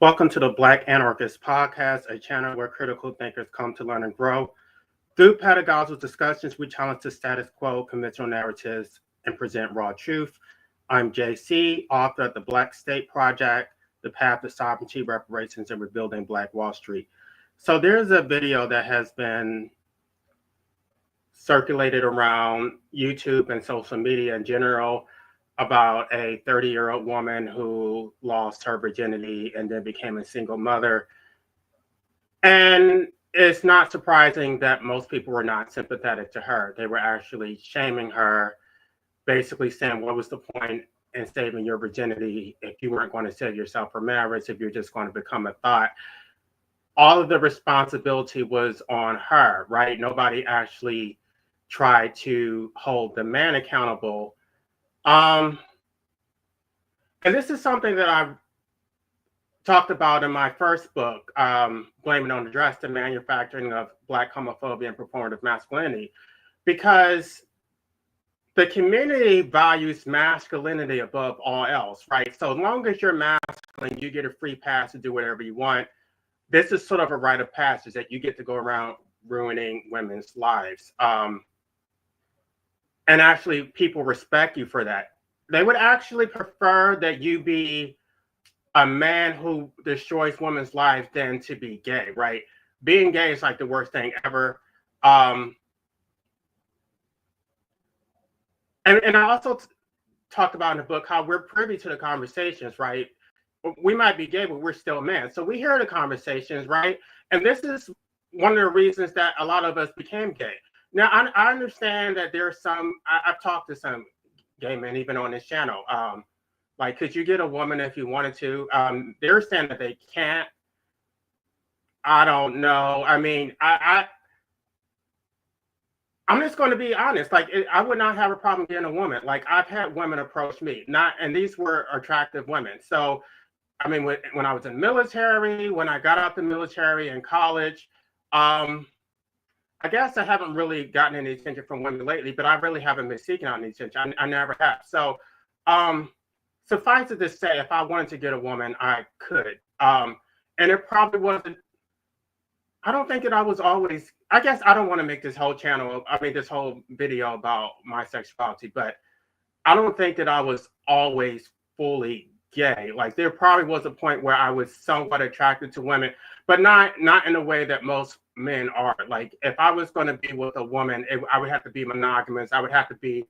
Welcome to the Black Anarchist Podcast, a channel where critical thinkers come to learn and grow. Through pedagogical discussions, we challenge the status quo, conventional narratives, and present raw truth. I'm JC, author of the Black State Project, The Path to Sovereignty, Reparations, and Rebuilding Black Wall Street. So there's a video that has been circulated around YouTube and social media in general about a 30-year-old woman who lost her virginity and then became a single mother. And it's not surprising that most people were not sympathetic to her. They were actually shaming her, basically saying, what was the point in saving your virginity if you weren't going to save yourself for marriage, if you're just going to become a thought? All of the responsibility was on her, right? Nobody actually tried to hold the man accountable. And this is something that I've talked about in my first book, Blaming on the Dress, the Manufacturing of Black Homophobia and Performative Masculinity, because the community values masculinity above all else, right? So as long as you're masculine, you get a free pass to do whatever you want. This is sort of a rite of passage that you get to go around ruining women's lives. And actually, people respect you for that. They would actually prefer that you be a man who destroys women's lives than to be gay, right? Being gay is like the worst thing ever. And I also talked about in the book how we're privy to the conversations, right? We might be gay, but we're still men. So we hear the conversations, right? And this is one of the reasons that a lot of us became gay. Now, I understand that there's some, I've talked to some gay men, even on this channel. Like, could you get a woman if you wanted to? They're saying that they can't. I don't know. I mean, I'm just going to be honest. Like, I would not have a problem getting a woman. Like, I've had women approach me, and these were attractive women. So, I mean, when I was in the military, when I got out the military in college, I guess I haven't really gotten any attention from women lately, but I really haven't been seeking out any attention. I never have. So, suffice it to say, if I wanted to get a woman, I could. And it probably wasn't, I don't think that I was always, I guess I don't want to make this whole channel, this whole video about my sexuality, but I don't think that I was always fully gay. Like, there probably was a point where I was somewhat attracted to women, but not in a way that most men are. Like, if I was going to be with a woman, I would have to be monogamous. I would have to be,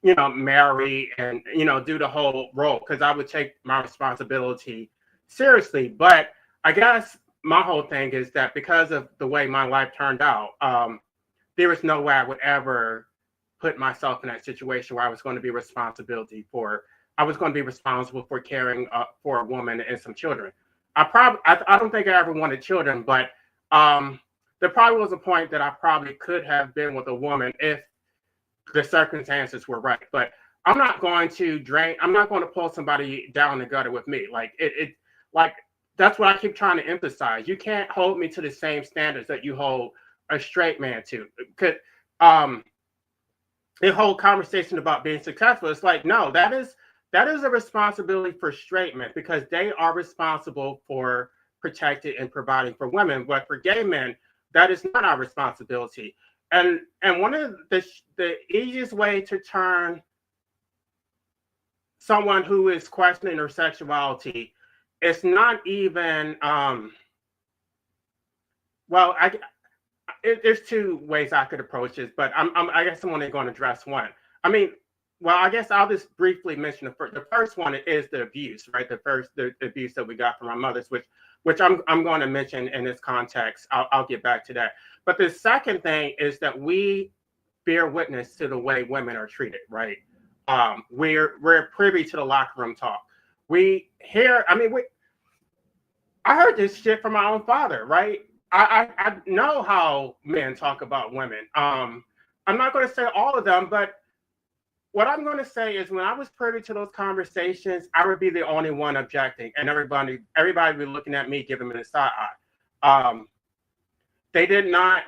marry and, do the whole role, because I would take my responsibility seriously. But I guess my whole thing is that because of the way my life turned out, there was no way I would ever put myself in that situation where I was going to be responsible for caring for a woman and some children. I don't think I ever wanted children, but there probably was a point that I probably could have been with a woman if the circumstances were right. But I'm not going to pull somebody down the gutter with me. Like, that's what I keep trying to emphasize. You can't hold me to the same standards that you hold a straight man to. Because the whole conversation about being successful, it's like, no, that is a responsibility for straight men, because they are responsible for protecting and providing for women. But for gay men, that is not our responsibility. And one of the easiest way to turn someone who is questioning their sexuality, it's not even there's two ways I could approach this, but I guess I'm only going to address one. I guess I'll just briefly mention the first. The first one is the abuse, right? The abuse that we got from our mothers, which I'm going to mention in this context. I'll get back to that. But the second thing is that we bear witness to the way women are treated, right? We're privy to the locker room talk. I heard this shit from my own father, right? I know how men talk about women. I'm not going to say all of them, but what I'm going to say is, when I was privy to those conversations, I would be the only one objecting, and everybody would be looking at me, giving me the side eye. They did not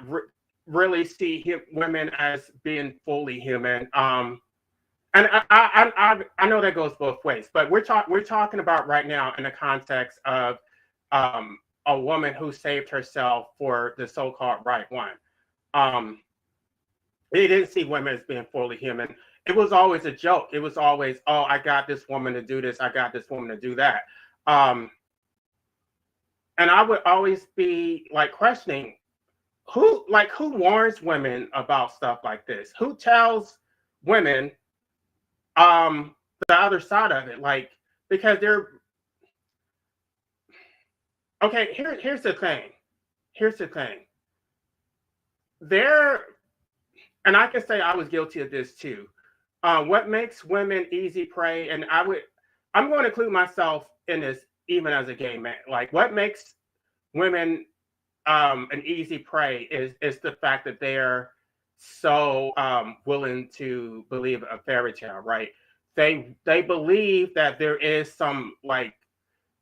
really see women as being fully human. And and I know that goes both ways, but we're talking about right now in the context of a woman who saved herself for the so-called right one. Um, they didn't see women as being fully human. It was always a joke. It was always, oh, I got this woman to do this. I got this woman to do that. And I would always be like questioning who warns women about stuff like this? Who tells women the other side of it? Like, because they're okay, here's the thing. Here's the thing. There, and I can say I was guilty of this too. What makes women easy prey, and I'm going to include myself in this, even as a gay man. Like, what makes women an easy prey is the fact that they're so willing to believe a fairy tale, right? They believe that there is some like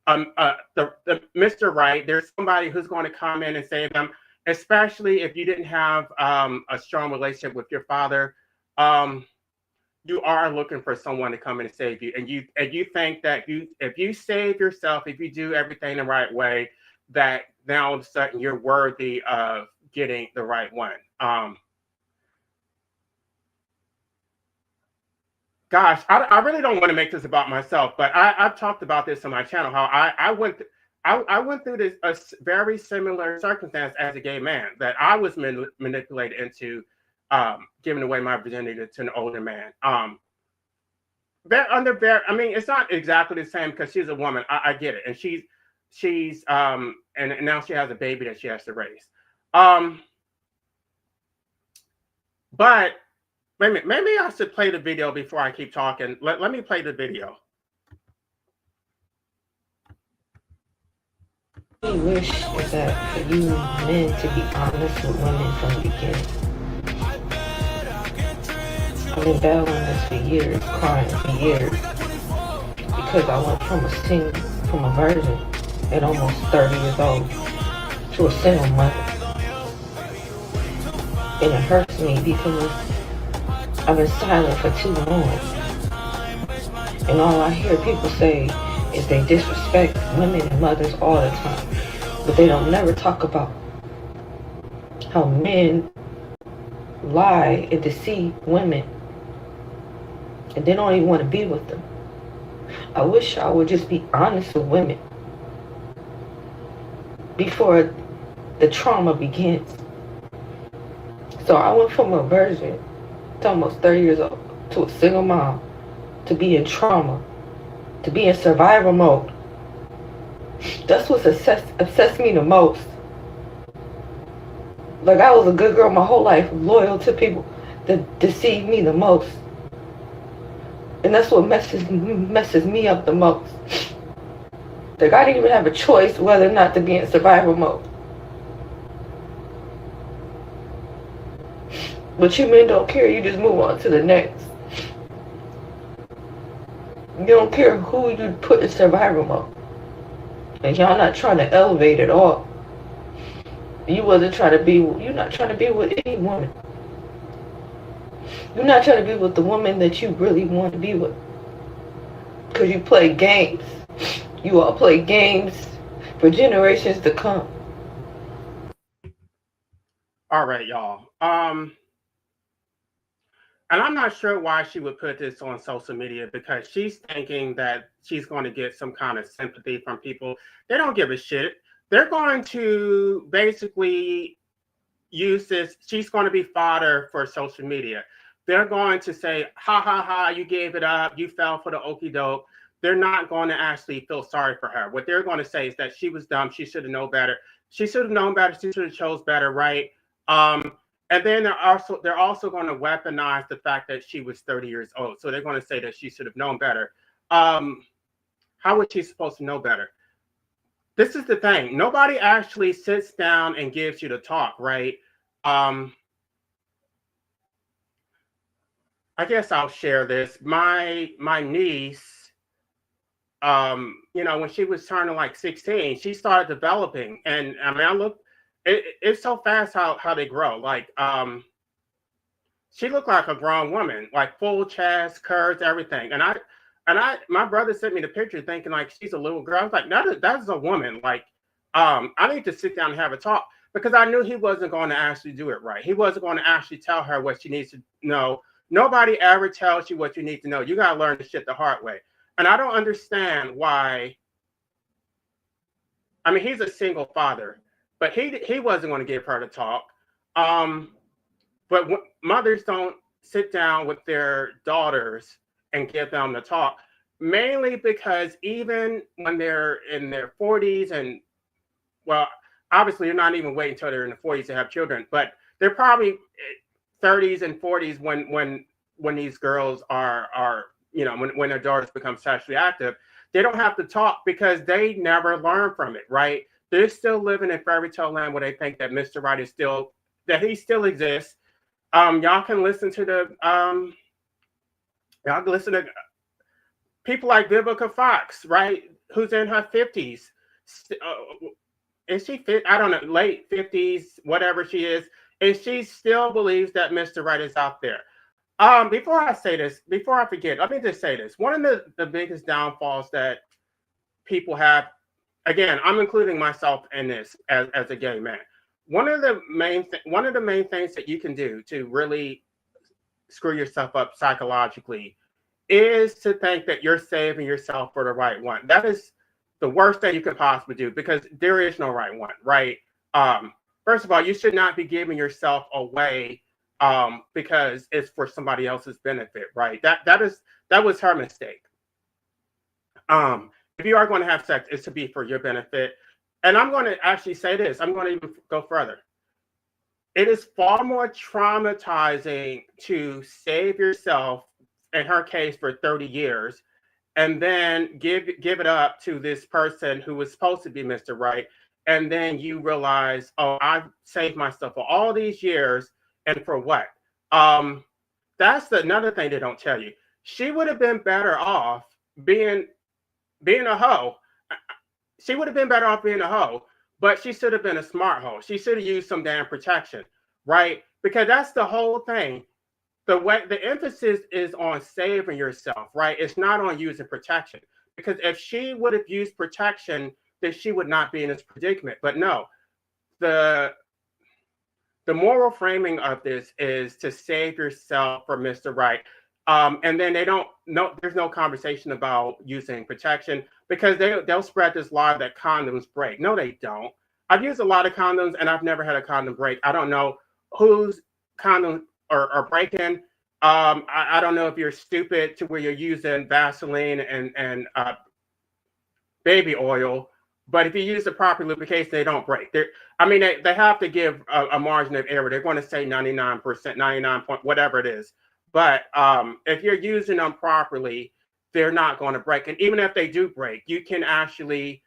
the Mr. Right. There's somebody who's going to come in and save them, especially if you didn't have a strong relationship with your father. You are looking for someone to come in and save you, and you think that if you save yourself, if you do everything the right way, that now all of a sudden you're worthy of getting the right one. Gosh, I really don't want to make this about myself, but I've talked about this on my channel. How I went through this a very similar circumstance as a gay man, that I was manipulated into giving away my virginity to an older man. I mean, it's not exactly the same because she's a woman. I get it, and she's and now she has a baby that she has to raise. But maybe I should play the video before I keep talking. Let me play the video. I wish that for you men to be honest with women from the beginning. I've been battling this for years, crying for years, because I went from a virgin at almost 30 years old to a single mother. And it hurts me because I've been silent for too long. And all I hear people say is they disrespect women and mothers all the time. But they don't never talk about how men lie and deceive women. And they don't even want to be with them. I wish I would just be honest with women before the trauma begins. So I went from a virgin to almost 30 years old to a single mom, to be in trauma, to be in survival mode. That's what obsessed me the most. Like, I was a good girl my whole life, loyal to people that deceive me the most. And that's what messes me up the most. Like, I didn't even have a choice whether or not to be in survival mode. But you men don't care, you just move on to the next. You don't care who you put in survival mode. And y'all not trying to elevate at all. You're not trying to be with any woman. You're not trying to be with the woman that you really want to be with. Because you play games. You all play games for generations to come. All right, y'all. And I'm not sure why she would put this on social media, because she's thinking that she's going to get some kind of sympathy from people. They don't give a shit. They're going to basically use this. She's going to be fodder for social media. They're going to say, ha, ha, ha, you gave it up. You fell for the okie doke. They're not going to actually feel sorry for her. What they're going to say is that she was dumb. She should have known better. She should have known better. She should have chose better, right? And then they're also going to weaponize the fact that she was 30 years old. So they're going to say that she should have known better. How was she supposed to know better? This is the thing. Nobody actually sits down and gives you the talk, right? I guess I'll share this. My niece, when she was turning like 16, she started developing. And I mean, it's so fast how they grow. Like, she looked like a grown woman, like full chest, curves, everything. My brother sent me the picture thinking like she's a little girl. I was like, that's a woman. Like, I need to sit down and have a talk, because I knew he wasn't going to actually do it right. He wasn't going to actually tell her what she needs to know. Nobody ever tells you what you need to know. You got to learn the shit the hard way. And I don't understand why. I mean, he's a single father, but he wasn't going to give her the talk. But mothers don't sit down with their daughters and give them the talk, mainly because even when they're in their 40s, and well, obviously you're not even waiting until they're in the 40s to have children, but they're probably 30s and 40s when these girls are when their daughters become sexually active. They don't have to talk because they never learn from it, right? They're still living in fairy tale land where they think that Mr. Right is still, that he still exists. Y'all can listen to y'all can listen to people like Vivica Fox, right? Who's in her 50s. Is she fit? I don't know, late 50s, whatever she is. And she still believes that Mr. Right is out there. Before I say this, before I forget, let me just say this. One of the biggest downfalls that people have, again, I'm including myself in this as a gay man. One of the main things that you can do to really screw yourself up psychologically is to think that you're saving yourself for the right one. That is the worst thing you could possibly do, because there is no right one, right? First of all, you should not be giving yourself away because it's for somebody else's benefit, right? That was her mistake. If you are going to have sex, it's to be for your benefit. And I'm going to actually say this. I'm going to even go further. It is far more traumatizing to save yourself, in her case, for 30 years, and then give it up to this person who was supposed to be Mr. Right. And then you realize, oh, I've saved myself for all these years, and for what? That's another thing they don't tell you. She would have been better off being a hoe. She would have been better off being a hoe, but she should have been a smart hoe. She should have used some damn protection, right? Because that's the whole thing. The emphasis is on saving yourself, right? It's not on using protection. Because if she would have used protection, then she would not be in this predicament. But no, the moral framing of this is to save yourself for Mr. Right. And then there's no conversation about using protection, because they'll spread this lie that condoms break. No, they don't. I've used a lot of condoms and I've never had a condom break. I don't know whose condoms are breaking. I don't know if you're stupid to where you're using Vaseline and baby oil, but if you use the proper lubrication, they don't break. They have to give a margin of error. They're going to say 99%, 99 point, whatever it is. But if you're using them properly, they're not going to break. And even if they do break, you can actually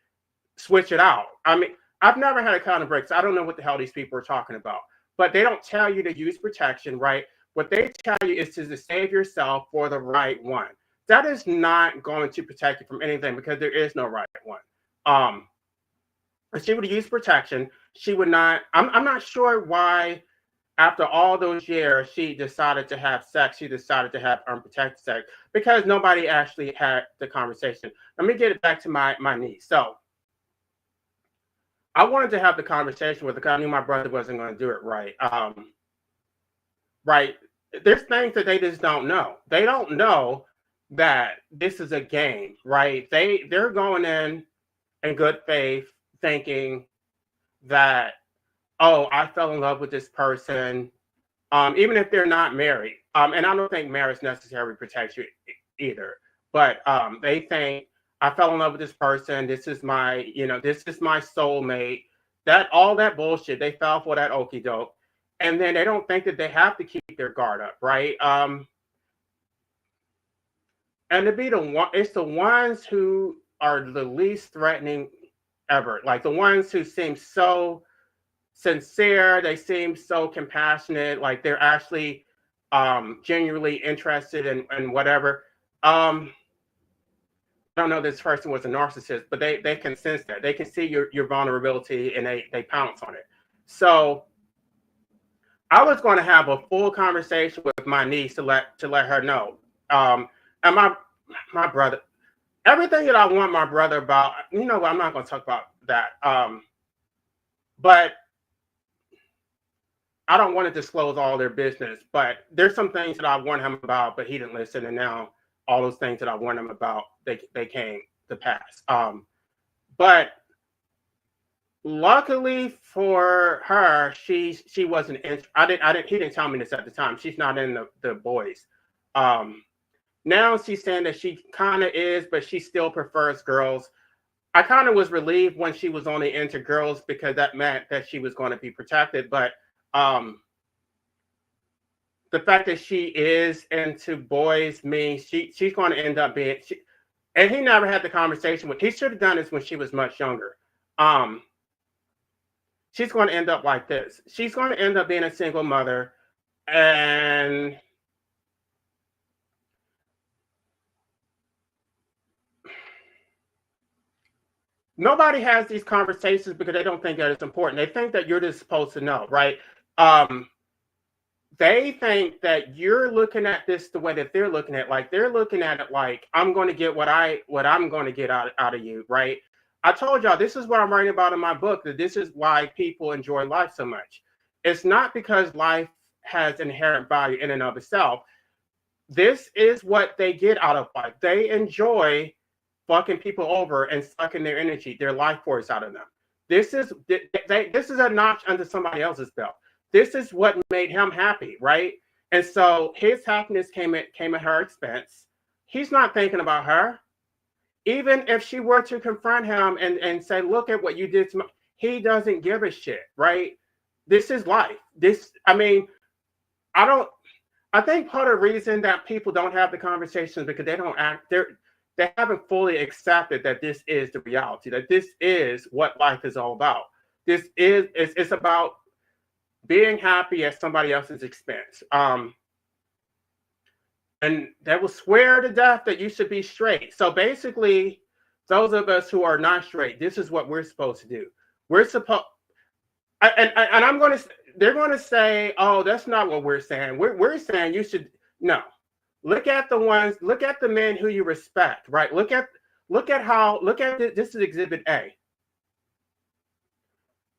switch it out. I mean, I've never had a condom break, so I don't know what the hell these people are talking about. But they don't tell you to use protection, right? What they tell you is to save yourself for the right one. That is not going to protect you from anything, because there is no right one. If she would use protection, she would not. I'm not sure why, after all those years, she decided to have sex. She decided to have unprotected sex, because nobody actually had the conversation. Let me get it back to my niece. So I wanted to have the conversation with her, because I knew my brother wasn't going to do it right. Right. There's things that they just don't know. They don't know that this is a game, right? They're going in good faith, thinking that, oh, I fell in love with this person, even if they're not married. And I don't think marriage necessarily protects you either. But they think, I fell in love with this person. This is my soulmate. All that bullshit. They fell for that okie doke. And then they don't think that they have to keep their guard up, right? And to be it's the ones who are the least threatening ever. Like the ones who seem so sincere, they seem so compassionate, like they're actually genuinely interested in whatever. I don't know if this person was a narcissist, but they can sense that. They can see your vulnerability, and they pounce on it. So I was going to have a full conversation with my niece to let her know. And my brother, everything that I want my brother about, you know, I'm not going to talk about that. But I don't want to disclose all their business. But there's some things that I warned him about, but he didn't listen. And now all those things that I warned him about, they came to pass. But luckily for her, she wasn't in, he didn't tell me this at the time. She's not in the boys. Now she's saying that she kind of is, but she still prefers girls. I kind of was relieved when she was only into girls because that meant that she was going to be protected. But the fact that she is into boys means she's going to end up being. And he never had the conversation with. He should have done this when she was much younger. She's going to end up like this. She's going to end up being a single mother, and nobody has these conversations because they don't think that it's important. They think that you're just supposed to know, right? They think that you're looking at this the way that they're looking at it. Like they're looking at it like I'm going to get what I'm going to get out of you, right? I told y'all this is what I'm writing about in my book, that this is why people enjoy life so much. It's not because life has inherent value in and of itself. This is what they get out of life. They enjoy fucking people over and sucking their energy, their life force out of them. This is a notch under somebody else's belt. This is what made him happy, right? And so his happiness came at her expense. He's not thinking about her. Even if she were to confront him and say, look at what you did to me, he doesn't give a shit, right? This is life. I think part of the reason that people don't have the conversations because they haven't fully accepted that this is the reality, that this is what life is all about. It's about being happy at somebody else's expense. And they will swear to death that you should be straight. So basically, those of us who are not straight, this is what we're supposed to do. We're supposed, they're going to say, oh, that's not what we're saying. We're saying you should, no. Look at the men who you respect, right? Look at this is Exhibit A.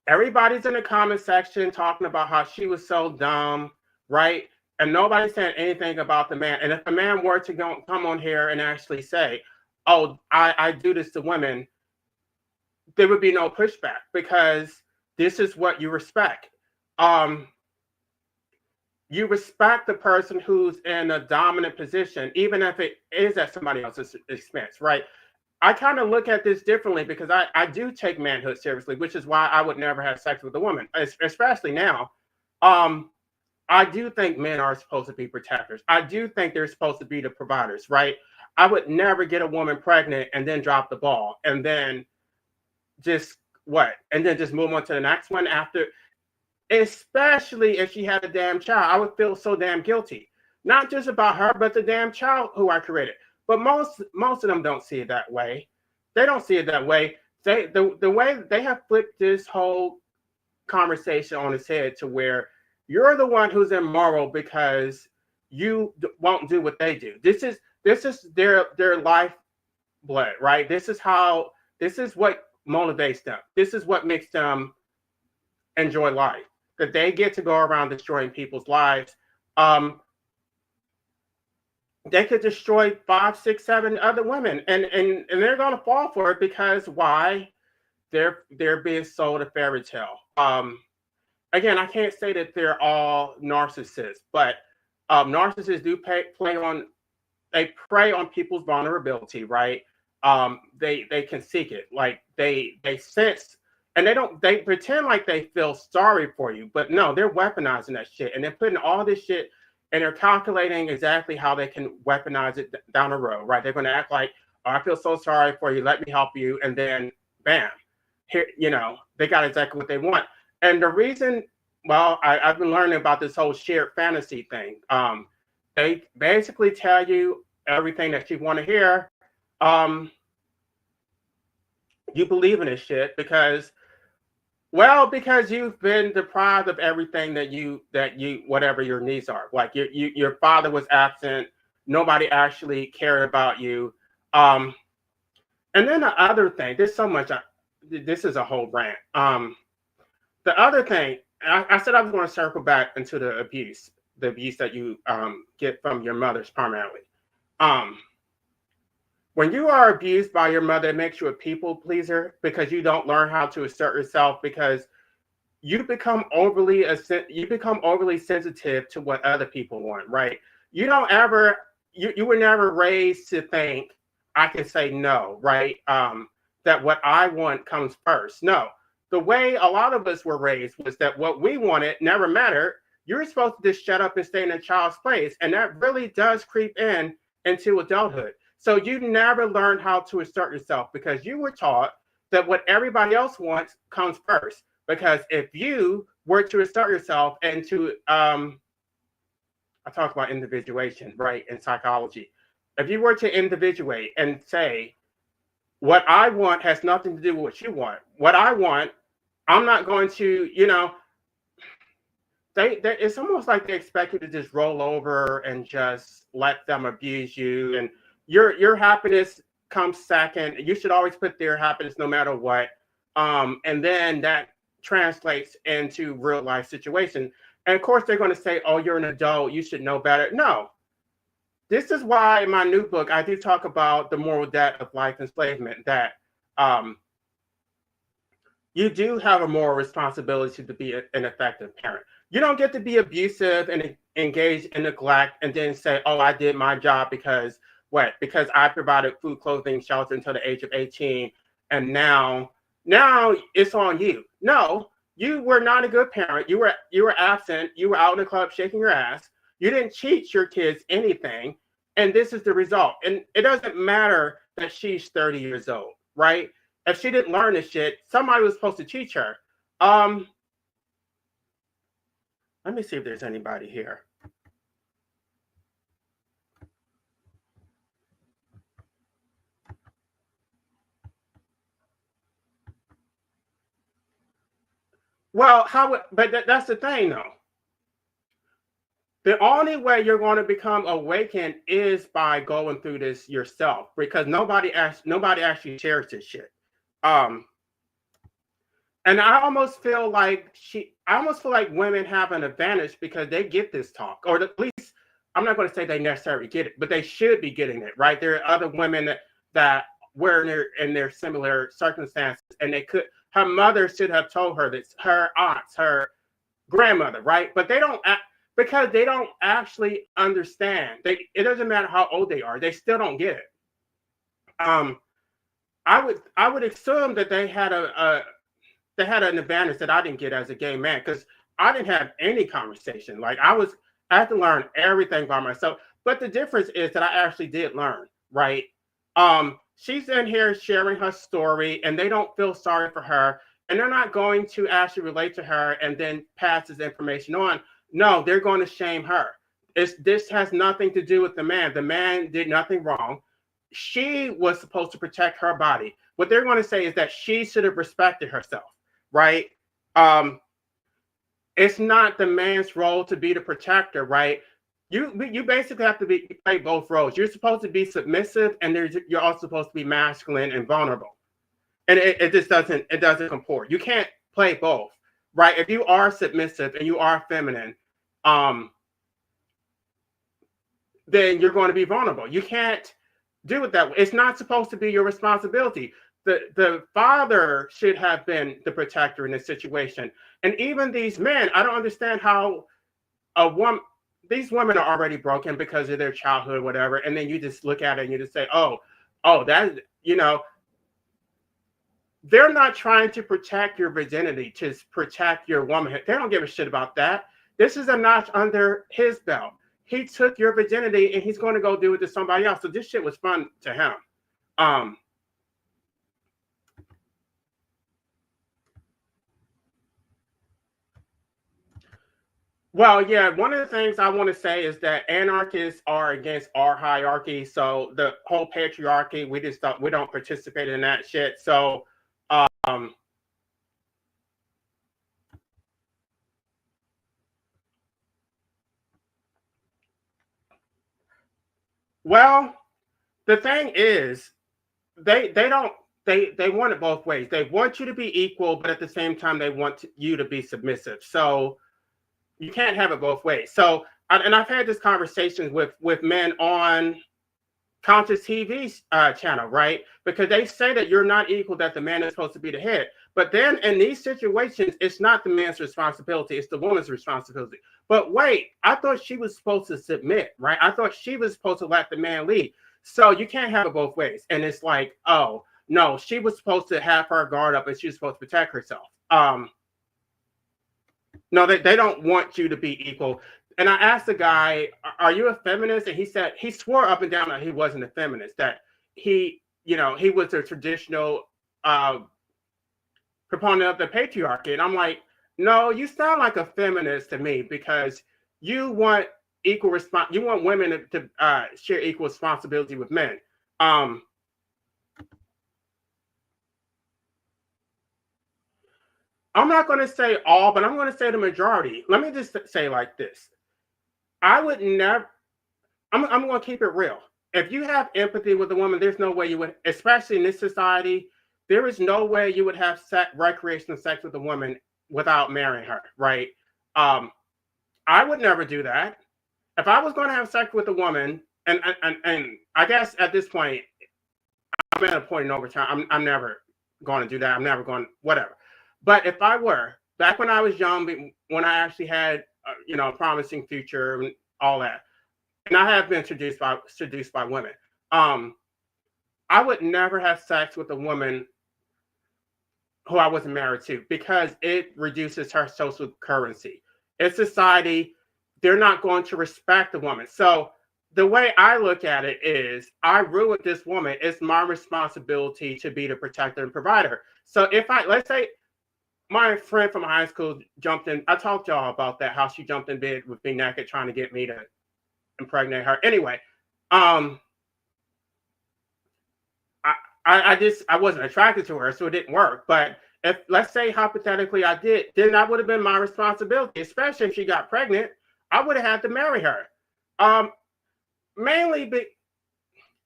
Everybody's in the comment section talking about how she was so dumb, right? And nobody's saying anything about the man. And if a man were to come on here and actually say, oh, I do this to women, there would be no pushback because this is what you respect. You respect the person who's in a dominant position, even if it is at somebody else's expense, right? I kind of look at this differently because I do take manhood seriously, which is why I would never have sex with a woman, especially now. I do think men are supposed to be protectors. I do think they're supposed to be the providers, right? I would never get a woman pregnant and then drop the ball and then just move on to the next one after, especially if she had a damn child. I would feel so damn guilty, not just about her, but the damn child who I created. But most of them don't see it that way. They don't see it that way. The way they have flipped this whole conversation on its head to where you're the one who's immoral because you won't do what they do. This is their lifeblood, right? This is what motivates them. This is what makes them enjoy life. That they get to go around destroying people's lives. They could destroy 5, 6, 7 other women, and they're gonna fall for it because why? They're being sold a fairy tale. Again, I can't say that they're all narcissists, but narcissists do prey on people's vulnerability, right? They can seek it, like they sense, and they pretend like they feel sorry for you, but no, they're weaponizing that shit, and they're putting all this shit, and they're calculating exactly how they can weaponize it down the road, right? They're going to act like, oh, I feel so sorry for you, let me help you, and then bam, here, they got exactly what they want. And the reason, well, I've been learning about this whole shared fantasy thing. They basically tell you everything that you want to hear. You believe in this shit because Well, because you've been deprived of everything that you whatever your needs are. Like your father was absent. Nobody actually cared about you. Um, and then the other thing, there's so much. This is a whole rant. The other thing, I said I was going to circle back into the abuse that you get from your mother's primarily. Um, when you are abused by your mother, it makes you a people pleaser because you don't learn how to assert yourself because you become overly sensitive to what other people want, right? You don't ever you were never raised to think I can say no, right? That what I want comes first. No, the way a lot of us were raised was that what we wanted never mattered. You're supposed to just shut up and stay in a child's place, and that really does creep in into adulthood. So you never learned how to assert yourself because you were taught that what everybody else wants comes first. Because if you were to assert yourself and to, I talk about individuation, right, in psychology. If you were to individuate and say, what I want has nothing to do with what you want. What I want, I'm not going to, it's almost like they expect you to just roll over and just let them abuse you. And your happiness comes second. You should always put their happiness no matter what. And then that translates into real life situation. And of course, they're going to say, oh, you're an adult, you should know better. No, this is why in my new book, I do talk about the moral debt of life enslavement, that you do have a moral responsibility to be an effective parent. You don't get to be abusive and engage in neglect and then say, oh, I did my job because what? Because I provided food, clothing, shelter until the age of 18. And now it's on you. No, you were not a good parent. You were absent. You were out in the club shaking your ass. You didn't teach your kids anything. And this is the result. And it doesn't matter that she's 30 years old, right? If she didn't learn this shit, somebody was supposed to teach her. Let me see if there's anybody here. Well, that's the thing though. The only way you're going to become awakened is by going through this yourself, because nobody actually shares this shit. And I almost feel like women have an advantage because they get this talk, or at least I'm not going to say they necessarily get it, but they should be getting it, right? There are other women that were in their similar circumstances, and her mother should have told her this, her aunts, her grandmother, right? But they don't because they don't actually understand. It doesn't matter how old they are, they still don't get it. I would assume that they had an advantage that I didn't get as a gay man, because I didn't have any conversation. Like I had to learn everything by myself. But the difference is that I actually did learn, right? She's in here sharing her story, and they don't feel sorry for her, and they're not going to actually relate to her and then pass this information on. No, they're going to shame her. This has nothing to do with the man. The man did nothing wrong. She was supposed to protect her body. What they're going to say is that she should have respected herself, right? It's not the man's role to be the protector, right? You basically have to play both roles. You're supposed to be submissive, and you're also supposed to be masculine and vulnerable. And it just doesn't comport. You can't play both, right? If you are submissive and you are feminine, then you're going to be vulnerable. You can't do it that way. It's not supposed to be your responsibility. The father should have been the protector in this situation. And even these men, I don't understand how these women are already broken because of their childhood, whatever. And then you just look at it and you just say, oh, that, they're not trying to protect your virginity, to protect your womanhood. They don't give a shit about that. This is a notch under his belt. He took your virginity and he's going to go do it to somebody else. So this shit was fun to him. Well, yeah, one of the things I want to say is that anarchists are against our hierarchy. So the whole patriarchy, we don't participate in that shit. So Well, the thing is, they don't they want it both ways. They want you to be equal, but at the same time, they want you to be submissive. So you can't have it both ways. So, and I've had this conversation with men on Conscious TV channel, right? Because they say that you're not equal, that the man is supposed to be the head. But then in these situations, it's not the man's responsibility, it's the woman's responsibility. But wait, I thought she was supposed to submit, right? I thought she was supposed to let the man lead. So you can't have it both ways. And it's like, oh, no, she was supposed to have her guard up and she was supposed to protect herself. No, they don't want you to be equal. And I asked the guy, "Are you a feminist?" And he said he swore up and down that he wasn't a feminist. That he was a traditional proponent of the patriarchy. And I'm like, no, you sound like a feminist to me because you want equal response. You want women to share equal responsibility with men. I'm not going to say all, but I'm going to say the majority. Let me just say like this. I would never, I'm going to keep it real. If you have empathy with a woman, there's no way you would, especially in this society, there is no way you would have recreational sex with a woman without marrying her, right? I would never do that. If I was going to have sex with a woman, and I guess at this point, I'm at a point in overtime. I'm never going to do that. I'm never going, whatever. But if I were, back when I was young, when I actually had, a promising future and all that, and I have been seduced by women, I would never have sex with a woman who I wasn't married to because it reduces her social currency. In society, they're not going to respect the woman. So the way I look at it is, I ruined this woman. It's my responsibility to be the protector and provider. So if let's say, my friend from high school jumped in. I talked to y'all about that, how she jumped in bed with me naked, trying to get me to impregnate her. Anyway, I wasn't attracted to her, so it didn't work. But if, let's say hypothetically I did, then that would have been my responsibility, especially if she got pregnant. I would have had to marry her. Mainly,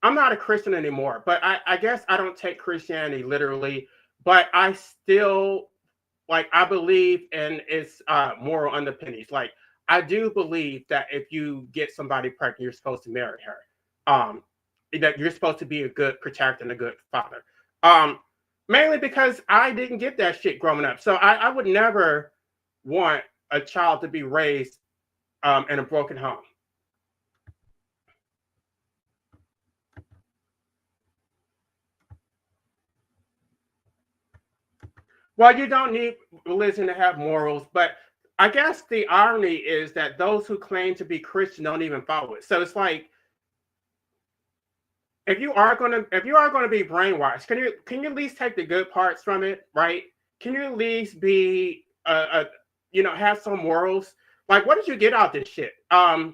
I'm not a Christian anymore, but I guess I don't take Christianity literally, but I still, I believe in its moral underpinnings. Like, I do believe that if you get somebody pregnant, you're supposed to marry her. That you're supposed to be a good protector and a good father. Mainly because I didn't get that shit growing up. So I would never want a child to be raised in a broken home. Well, you don't need religion to have morals, but I guess the irony is that those who claim to be Christian don't even follow it. So it's like, if you are going to be brainwashed, can you at least take the good parts from it, right? Can you at least be have some morals? Like, what did you get out of this shit? Other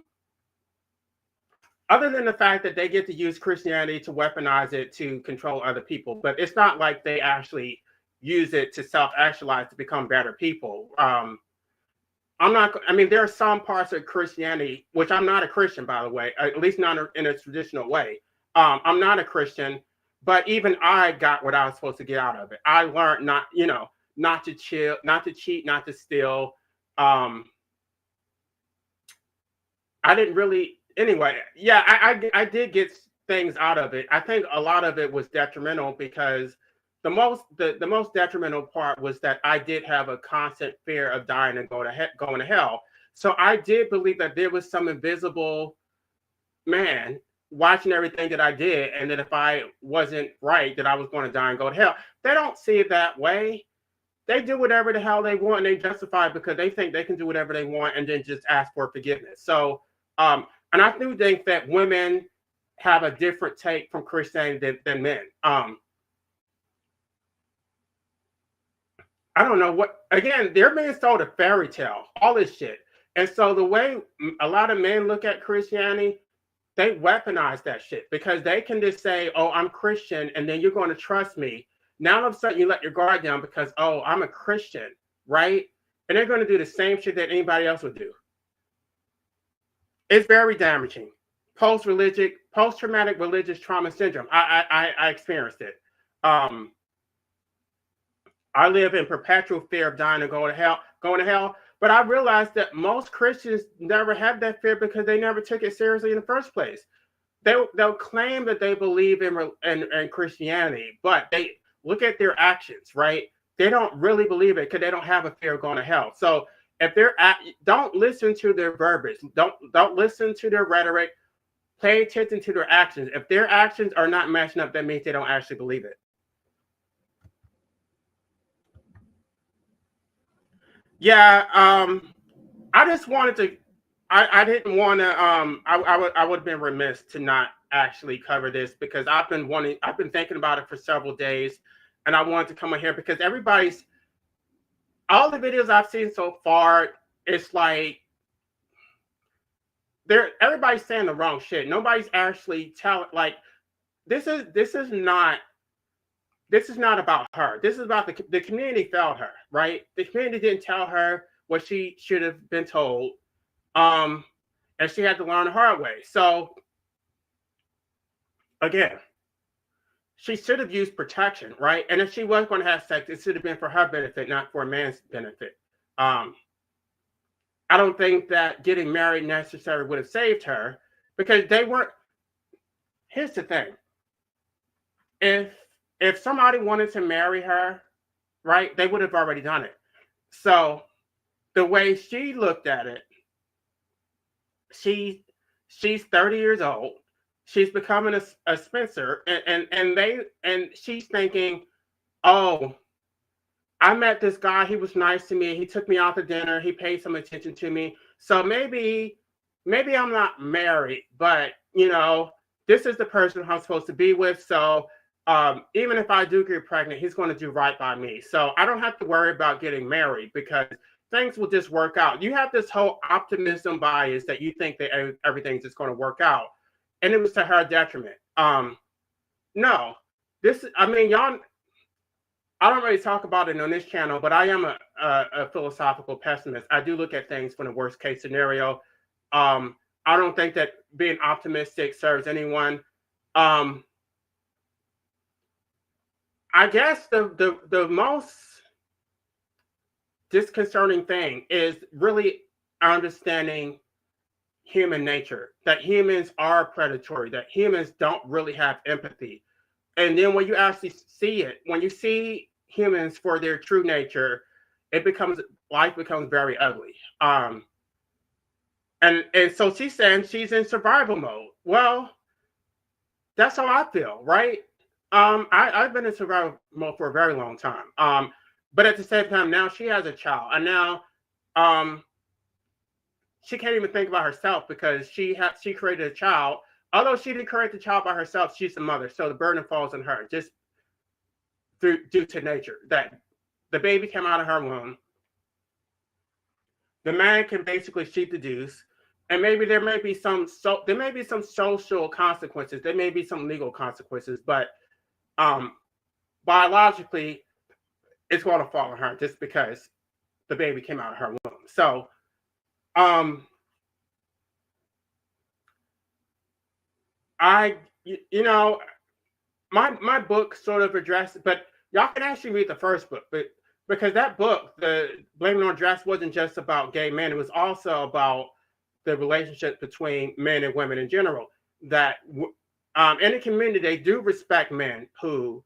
than the fact that they get to use Christianity to weaponize it to control other people, but it's not like they actually use it to self-actualize to become better people. There are some parts of Christianity, which I'm not a Christian, by the way, at least not in a traditional way. I'm not a Christian, but even I got what I was supposed to get out of it. I learned not to chill, not to cheat, not to steal. I didn't really, anyway. Yeah, I did get things out of it. I think a lot of it was detrimental because the most detrimental part was that I did have a constant fear of dying and going to hell. So I did believe that there was some invisible man watching everything that I did, and that if I wasn't right, that I was going to die and go to hell. They don't see it that way. They do whatever the hell they want, and they justify it because they think they can do whatever they want and then just ask for forgiveness. So, and I do think that women have a different take from Christianity than men. I don't know what, again, they're being sold a fairy tale, all this shit. And so the way a lot of men look at Christianity, they weaponize that shit because they can just say, oh, I'm Christian, and then you're going to trust me. Now all of a sudden you let your guard down because, oh, I'm a Christian, right? And they're going to do the same shit that anybody else would do. It's very damaging. post-traumatic religious trauma syndrome. I experienced it. I live in perpetual fear of dying and going to hell. But I realized that most Christians never have that fear because they never took it seriously in the first place. They'll claim that they believe in Christianity, but they look at their actions, right? They don't really believe it because they don't have a fear of going to hell. So if don't listen to their verbiage, don't listen to their rhetoric. Pay attention to their actions. If their actions are not matching up, that means they don't actually believe it. Yeah, I just wanted to. I didn't want to. I would have been remiss to not actually cover this because I've been thinking about it for several days, and I wanted to come on here because all the videos I've seen so far, it's like everybody's saying the wrong shit. Nobody's actually telling. Like this is not about her. This is about the community failed her, right? The community didn't tell her what she should have been told. And she had to learn the hard way. So again, she should have used protection, right? And if she was going to have sex, it should have been for her benefit, not for a man's benefit. I don't think that getting married necessarily would have saved her because they weren't. Here's the thing. If somebody wanted to marry her, right, they would have already done it. So the way she looked at it, she's 30 years old. She's becoming a spinster, and she's thinking, oh, I met this guy. He was nice to me. He took me out to dinner. He paid some attention to me. So maybe I'm not married, but this is the person I'm supposed to be with. So even if I do get pregnant, he's going to do right by me. So I don't have to worry about getting married because things will just work out. You have this whole optimism bias that you think that everything's just going to work out. And it was to her detriment. No, y'all, I don't really talk about it on this channel, but I am a philosophical pessimist. I do look at things from the worst case scenario. I don't think that being optimistic serves anyone. I guess the most disconcerting thing is really understanding human nature, that humans are predatory, that humans don't really have empathy. And then when you actually see it, when you see humans for their true nature, life becomes very ugly. And so she's saying she's in survival mode. Well, that's how I feel, right? I've been in survival mode for a very long time. But at the same time, now she has a child, and now she can't even think about herself because she created a child. Although she didn't create the child by herself, she's the mother, so the burden falls on her just due to nature. That the baby came out of her womb. The man can basically sheep the deuce, and maybe there may be some social consequences. There may be some legal consequences, but biologically, it's going to fall on her just because the baby came out of her womb. So, my book sort of addressed, but y'all can actually read the first book, but because that book, the Blaming on Dress, wasn't just about gay men. It was also about the relationship between men and women in general. That in the community, they do respect men who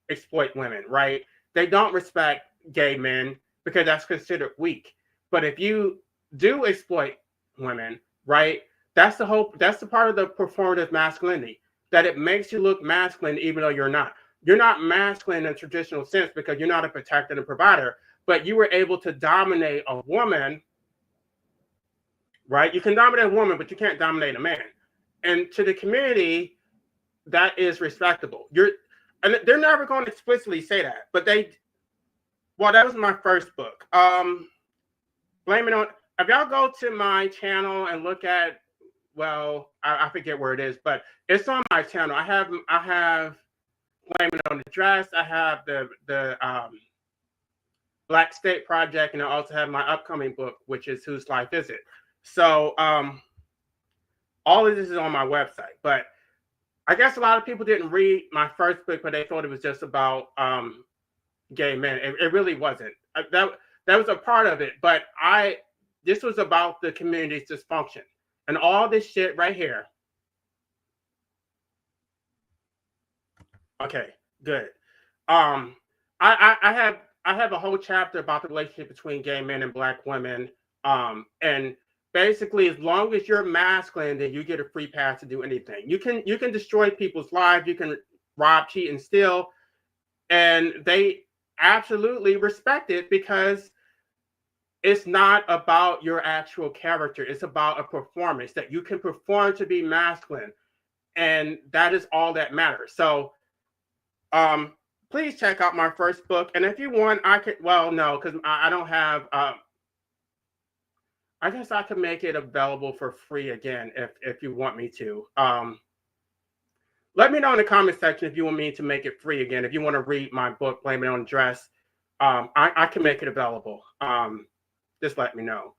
exploit women, right? They don't respect gay men because that's considered weak. But if you do exploit women, right, that's the part of the performative masculinity, that it makes you look masculine even though you're not. You're not masculine in a traditional sense because you're not a protector and provider, but you were able to dominate a woman, right? You can dominate a woman, but you can't dominate a man. And to the community, that is respectable. And they're never going to explicitly say that, but that was my first book. Blaming on, if y'all go to my channel and look at, I forget where it is, but it's on my channel. I have Blaming on the Dress. I have the Black State Project, and I also have my upcoming book, which is Whose Life Is It? So All of this is on my website. But I guess a lot of people didn't read my first book, but they thought it was just about gay men. It really wasn't. That was a part of it, but this was about the community's dysfunction and all this shit right here. Okay, good. I have a whole chapter about the relationship between gay men and Black women. And basically, as long as you're masculine, then you get a free pass to do anything. You can destroy people's lives, you can rob, cheat, and steal, and they absolutely respect it because it's not about your actual character. It's about a performance that you can perform to be masculine, and that is all that matters. So, please check out my first book, and if you want, I could. Well, no, because I don't have. I guess I could make it available for free again if you want me to. Let me know in the comment section if you want me to make it free again. If you want to read my book, Blame It on Dress, I can make it available. Just let me know.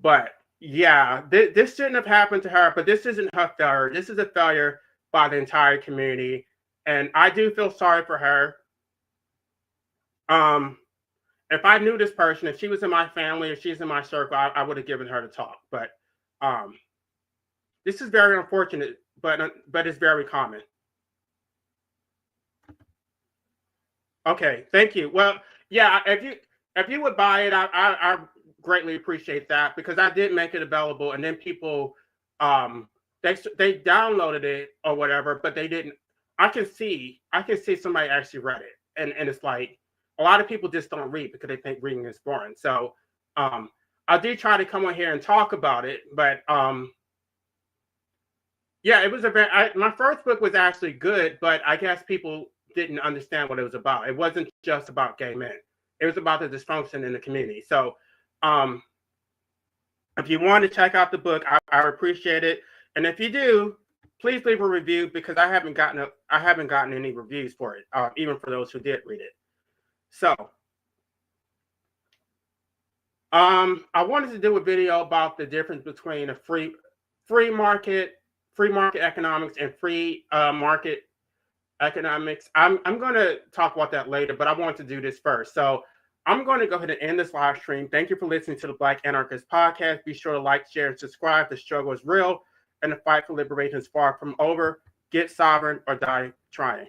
But yeah, this shouldn't have happened to her, but this isn't her failure. This is a failure by the entire community. And I do feel sorry for her. If I knew this person, if she was in my family, if she's in my circle, I would have given her the talk. But this is very unfortunate, but it's very common. Okay, thank you. Well, yeah, if you would buy it, I greatly appreciate that, because I did make it available, and then people they downloaded it or whatever, but they didn't. I can see somebody actually read it, and it's like a lot of people just don't read because they think reading is boring. So I do try to come on here and talk about it, but yeah, it was my first book was actually good, but I guess people didn't understand what it was about. It wasn't just about gay men. It was about the dysfunction in the community. So if you want to check out the book, I appreciate it. And if you do, please leave a review, because I haven't gotten any reviews for it, even for those who did read it. So I wanted to do a video about the difference between a free market economics and free market economics. I'm going to talk about that later, but I want to do this first. So I'm going to go ahead and end this live stream. Thank you for listening to the Black Anarchist Podcast. Be sure to like, share, and subscribe. The struggle is real, and the fight for liberation is far from over. Get sovereign or die trying.